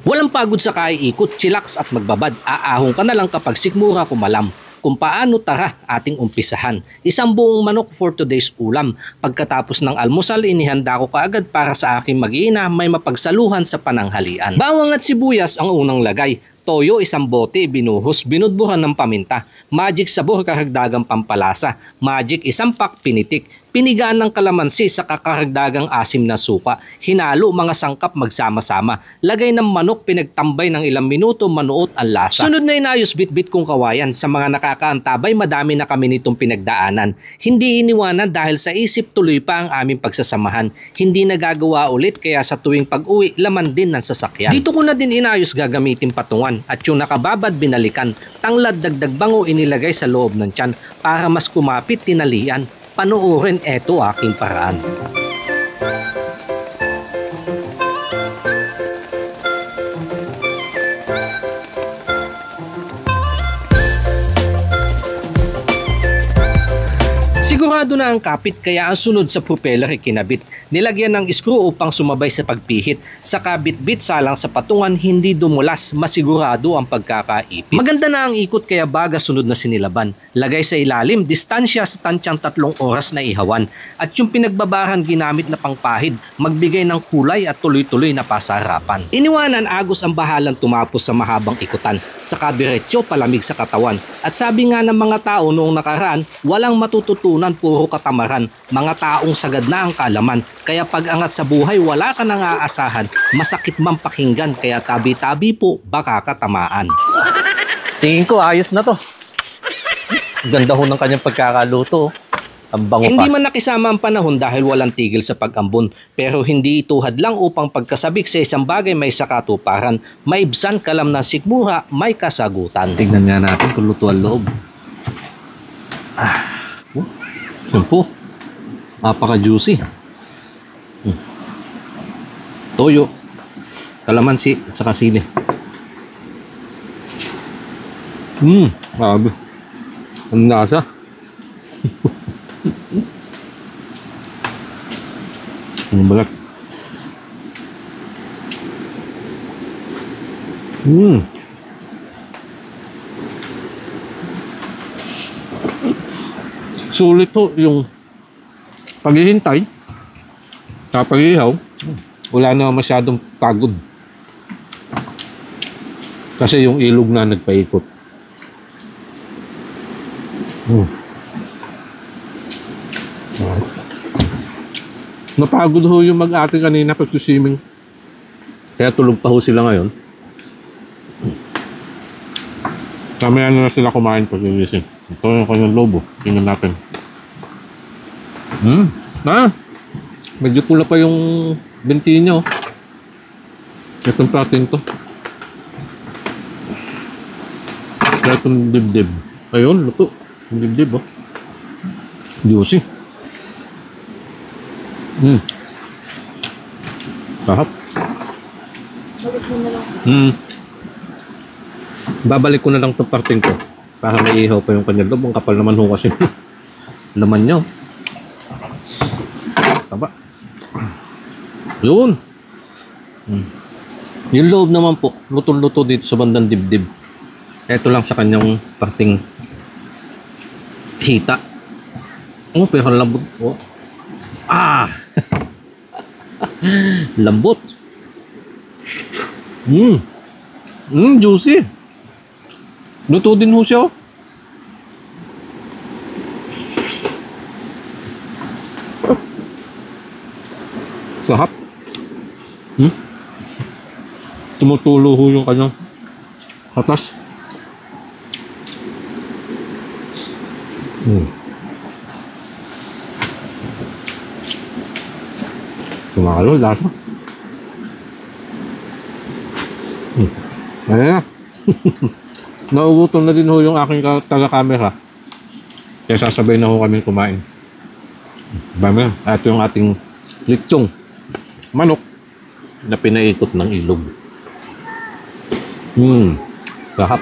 Walang pagod sa kaiikot, chillax at magbabad. Aahong ka na lang kapag sikmura kumalam. Kung paano, tara ating umpisahan. Isang buong manok for today's ulam. Pagkatapos ng almusal, inihanda ko kaagad para sa aking mag-iina may mapagsaluhan sa pananghalian. Bawang at sibuyas ang unang lagay. Toyo isang bote, binuhos, binudbuhan ng paminta. Magic sabor, karagdagang pampalasa. Magic isang pak, pinitik. Pinigaan ng kalamansi sa kakaragdagang asim na suka. Hinalo mga sangkap magsama-sama. Lagay ng manok, pinagtambay ng ilang minuto, manuot ang lasa. Sunod na inayos bitbit kong kawayan. Sa mga nakakaantabay, madami na kami nitong pinagdaanan. Hindi iniwanan dahil sa isip tuloy pa ang aming pagsasamahan. Hindi nagagawa ulit kaya sa tuwing pag-uwi, laman din ng sasakyan. Dito ko na din inayos gagamitin patungan at yung nakababad binalikan. Tanglad dagdag bango inilagay sa loob ng tiyan para mas kumapit tinalian. Panoorin eto aking paraan. Sigurado na ang kapit kaya ang sunod sa propeller ay kinabit. Nilagyan ng screw upang sumabay sa pagpihit. Sa kabit-bit salang sa patungan hindi dumulas, masigurado ang pagkakaipit. Maganda na ang ikot kaya baga sunod na sinilaban. Lagay sa ilalim, distansya sa tantyang 3 oras na ihawan. At yung pinagbabahan ginamit na pangpahid, magbigay ng kulay at tuloy-tuloy na pasarapan. Iniwanan agos ang bahalang tumapos sa mahabang ikutan. Saka diretso palamig sa katawan. At sabi nga ng mga tao noong nakaraan, walang matututunan, puro katamaran. Mga taong sagad na ang kalaman. Kaya pag-angat sa buhay, wala ka nang aasahan. Masakit man pakinggan, kaya tabi-tabi po, baka katamaan. Tingin ko ayos na to. Ganda ho ng kanyang pagkakaluto. Ang bango pa. Hindi man nakisama ang panahon dahil walang tigil sa pag-ambon. Pero hindi ito hadlang upang pagkasabik sa isang bagay may sakatuparan. Maibsan kalam ng sikmura, may kasagutan. Tignan nga natin kung luto ang loob. Yan po. Napaka-juicy. Toyo, kalamansi, at saka sili. Grabe. Ang lasa. Ang balat. Sulit to yung paghihintay sa pag-ihaw. Wala na masyadong pagod kasi yung ilog na nagpaikot. Napagod ho yung mag-ate kanina pagsusiming, kaya tulog pa ho sila ngayon. Kamaya na sila kumain pag-iising. Ito yung kanyang lobo. Tingnan natin. Medyo pula pa yung binti niya. Itong protein to. Itong dibdib. Ayun, luto. Yung dibdib, oh. Juicy. Sarap. Babalik ko na lang itong parting ko para may ihaw pa yung kanyang loob. Ang kapal naman ho kasi laman niya. Taba. Yun. Yung loob naman po, luto-luto dito sa bandang dibdib. Ito lang sa kanyang parting hita. Pero lambot po. Lambot. Juicy. Luto din ho siya. Sarap. Tumutulo ho yung kanyang hatas. Tumalo, lasa. Ayan na. Naugutom na din ho yung aking taga-camera. Kaya sasabay na ho kami kumain. Bama, ito yung ating lechong manok na pinaikot ng ilog. Sarap.